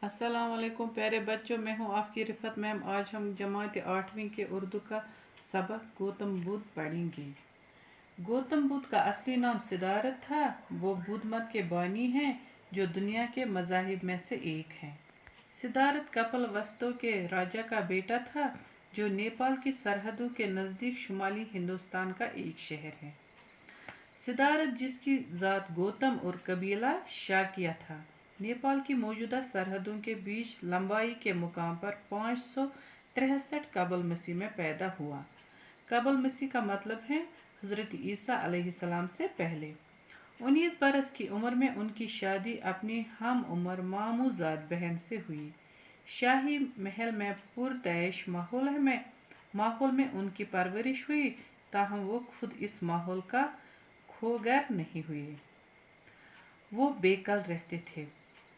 अस्सलाम वालेकुम प्यारे बच्चों, मैं हूँ आपकी रिफत मैम। आज हम जमात 8वीं के उर्दू का सबक गौतम बुद्ध पढ़ेंगे। गौतम बुद्ध का असली नाम सिद्धार्थ था। वो बुद्ध मत के बानी हैं जो दुनिया के मज़ाहिब में से एक है। सिद्धार्थ कपिलवस्तु के राजा का बेटा था जो नेपाल की सरहदों के नज़दीक शुमाली हिंदुस्तान का एक शहर है। सिद्धार्थ जिसकी ज़ात गौतम और कबीला शाकिया था, नेपाल की मौजूदा सरहदों के बीच लंबाई के मुकाम पर 563 कबल मसीह में पैदा हुआ। कबल मसीह का मतलब है हज़रत ईसा अलैहिस्सलाम से पहले। 19 बरस की उम्र में उनकी शादी अपनी हम उम्र मामूजाद बहन से हुई। शाही महल में पुरतैश माहौल में उनकी परवरिश हुई, ताहम वो खुद इस माहौल का खोगर नहीं हुए। वो बेकल रहते थे।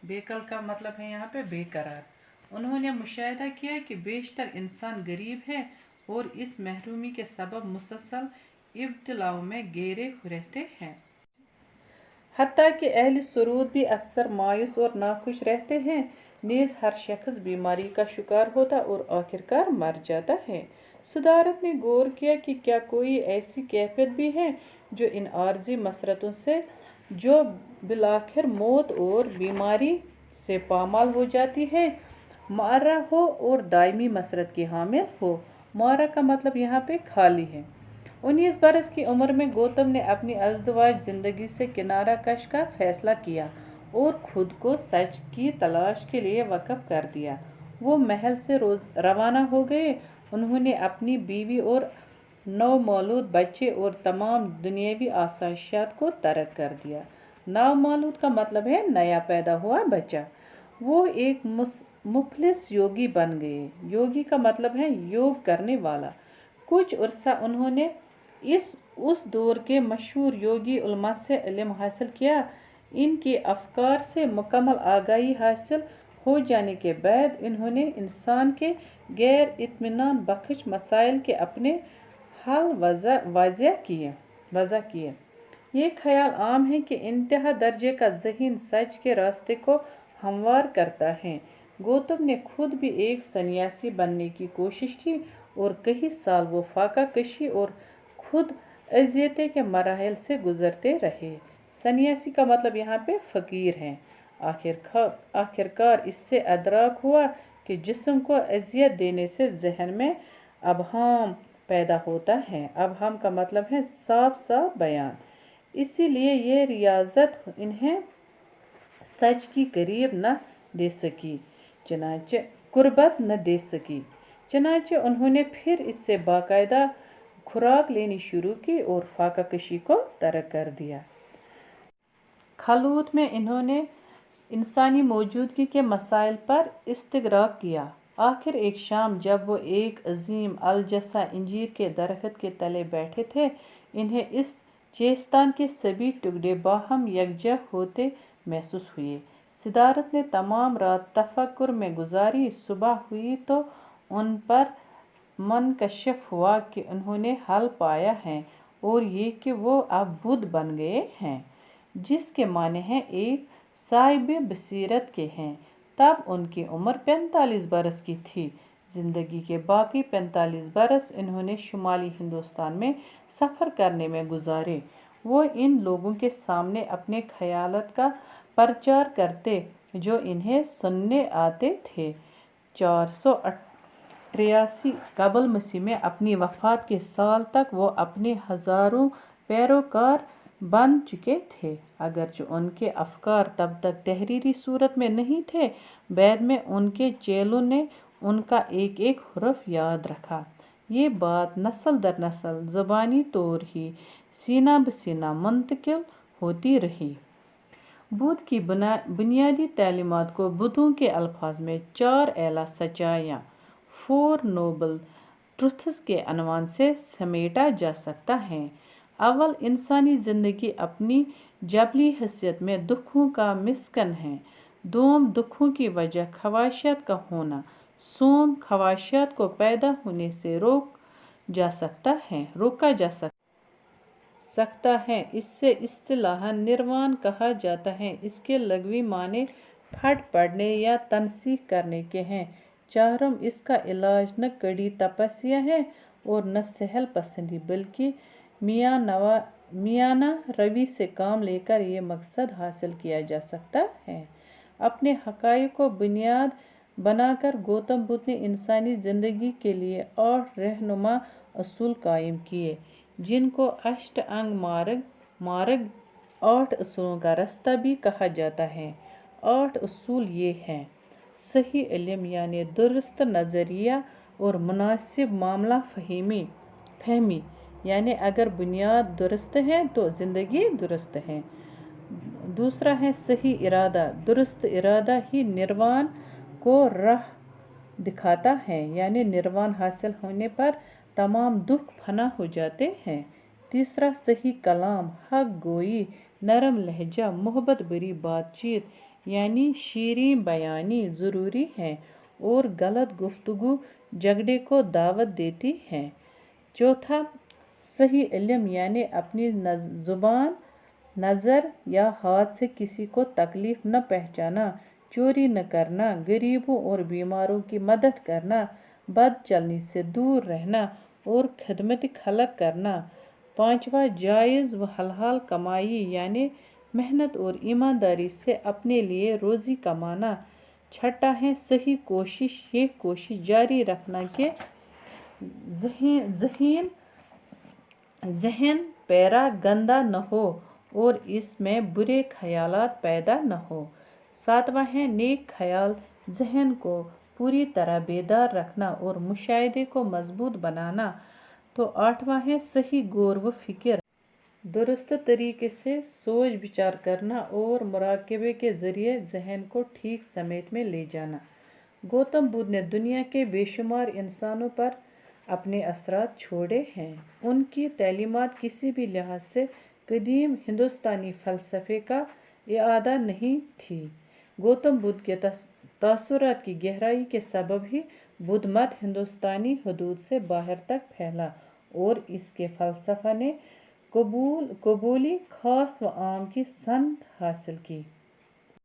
बेकल का मतलब है यहाँ पे बेकरार। उन्होंने मुशाहिदा किया कि बेशतर इंसान गरीब है और इस महरूमी के सबब मुसलसल इब्तिलाओं में घेरे रहते हैं। हत्ता कि अहल सुरूद भी अक्सर मायूस और नाखुश रहते हैं। नीज हर शख्स बीमारी का शिकार होता और आखिरकार मर जाता है। सिद्धार्थ ने गौर किया कि क्या कोई ऐसी कैफियत भी है जो इन आर्जी मसरतों से जो बिलाखिर मौत और बीमारी से पामाल हो जाती है, मारा हो और दायमी मसरत की हामिल हो। मारा का मतलब यहाँ पे खाली है। 19 बरस की उम्र में गौतम ने अपनी अज़दवाज ज़िंदगी से किनारा कश का फैसला किया और खुद को सच की तलाश के लिए वक़्फ़ कर दिया। वो महल से रवाना हो गए। उन्होंने अपनी बीवी और नवमौलूद बच्चे और तमाम दुनियावी आसाइशात को तर्क कर दिया। नवमौलूद का मतलब है नया पैदा हुआ बच्चा। वो एक मुफलिस योगी बन गए। योगी का मतलब है योग करने वाला। कुछ अरसा उन्होंने उस दौर के मशहूर योगी उलमा से इल्म हासिल किया। इनके अफकार से मुकम्मल आगाही हासिल हो जाने के बाद इन्होंने इंसान के गैर इत्मीनान बख्श मसाइल के अपने हल वज़ा किए। ये ख्याल आम है कि इंतहा दर्जे का ज़हीन सच के रास्ते को हमवार करता है। गौतम ने खुद भी एक सन्यासी बनने की कोशिश की और कई साल वो फाका कशी और खुद अजियते के मराहल से गुजरते रहे। सन्यासी का मतलब यहाँ पे फ़कीर है। आखिरकार इससे अदराक हुआ कि जिस्म को अजियत देने से जहन में अबहाम पैदा होता है। अबहाम का मतलब है साफ साफ बयान। इसीलिए ये रियाजत इन्हें सच की करीब न दे सकी, चनाचे कुर्बत न दे सकी। चनाचे उन्होंने फिर इससे बाकायदा खुराक लेनी शुरू की और फाका कशी को तर्क कर दिया। खलूत में इन्होंने इंसानी मौजूदगी के मसाइल पर इस्तिगराक किया। आखिर एक शाम जब वो एक अजीम अलजसा इंजीर के दरख्त के तले बैठे थे, इन्हें इस चेस्तान के सभी टुकड़े बाहम यकजा होते महसूस हुए। सिद्धार्थ ने तमाम रात तफक्कुर में गुजारी। सुबह हुई तो उन पर मनकशफ हुआ कि उन्होंने हल पाया है और ये कि वो अब बुद्ध बन गए हैं, जिसके माने हैं एक साहिब बसीरत के हैं। तब उनकी उम्र 45 बरस की थी। ज़िंदगी के बाकी 45 बरस इन्होंने शुमाली हिंदुस्तान में सफ़र करने में गुजारे। वो इन लोगों के सामने अपने ख़यालात का प्रचार करते जो इन्हें सुनने आते थे। 483 कबल मसीह में अपनी वफ़ात के साल तक वो अपने हज़ारों पैरोकार बन चुके थे। अगरचे उनके अफकार तब तक तहरीरी सूरत में नहीं थे, बाद में उनके चेलों ने उनका एक एक हुर्फ याद रखा। ये बात नस्ल दर नस्ल ज़बानी तौर ही सीना बसीना मुंतकिल होती रही। बुद्ध की बुनियादी तालीमात को बुद्धों के अल्फाज में 4 एला सच्चाइयाँ 4 नोबल ट्रुथ्स के अनवान से समेटा जा सकता है। अव्वल, इंसानी ज़िंदगी अपनी जबली हैसियत में दुखों का मिस्कन है। दोम, दुखों की वजह ख्वाहिशात का होना। सोम, ख्वाहिशात को पैदा होने से रोका जा सकता है। इससे इस्तिलाहन निर्वाण कहा जाता है। इसके लग़वी माने پھٹ پڑنے یا تنسیخ کرنے کے ہیں۔ چہارم، اس کا علاج نہ کڑی تپسیا ہے اور نہ سہل پسندی، بلکہ میانہ روی سے کام لے کر یہ مقصد حاصل کیا جا سکتا ہے۔ اپنے حقائق کو بنیاد بنا کر گوتم بدھ نے انسانی زندگی کے لیے 8 رہنما اصول قائم کیے، جن کو اشٹ انگ مارگ 8 اصولوں کا راستہ بھی کہا جاتا ہے۔ 8 اصول یہ ہیں: صحیح علم یعنی درست نظریہ اور مناسب معاملہ فہمی، یعنی اگر بنیاد درست ہے تو زندگی درست ہے۔ دوسرا ہے صحیح ارادہ، درست ارادہ ہی نروان کو راہ دکھاتا ہے، یعنی نروان حاصل ہونے پر تمام دکھ فنا ہو جاتے ہیں۔ تیسرا صحیح کلام، حق گوئی، نرم لہجہ، محبت بھری بات چیت یعنی شیریں بیانی ضروری ہے اور غلط گفتگو جھگڑے کو دعوت دیتی ہے۔ چوتھا صحیح علم یعنی اپنی زبان، نظر یا ہاتھ سے کسی کو تکلیف نہ پہنچانا، چوری نہ کرنا، غریبوں اور بیماروں کی مدد کرنا، بد چلنی سے دور رہنا اور خدمت خلق کرنا۔ پانچواں جائز و حلال کمائی یعنی محنت اور ایمانداری سے اپنے لیے روزی کمانا۔ چھٹا ہے صحیح کوشش، یہ کوشش جاری رکھنا کہ ذہن پیرا گندا نہ ہو اور اس میں برے خیالات پیدا نہ ہو۔ ساتواں ہے نیک خیال، ذہن کو پوری طرح بیدار رکھنا اور مشاہدے کو مضبوط بنانا۔ تو آٹھواں ہے صحیح غور و فکر، درست طریقے سے سوچ بچار کرنا اور مراقبے کے ذریعے ذہن کو ٹھیک سمت میں لے جانا۔ گوتم بدھ نے دنیا کے بے شمار انسانوں پر اپنے اثرات چھوڑے ہیں۔ ان کی تعلیمات کسی بھی لحاظ سے قدیم ہندوستانی فلسفے کا اعادہ نہیں تھیں۔ گوتم بدھ کے تاثرات کی گہرائی کے سبب ہی بدھ مت ہندوستانی حدود سے باہر تک پھیلا اور اس کے فلسفہ نے قبولی خاص و عام کی سمت حاصل کی۔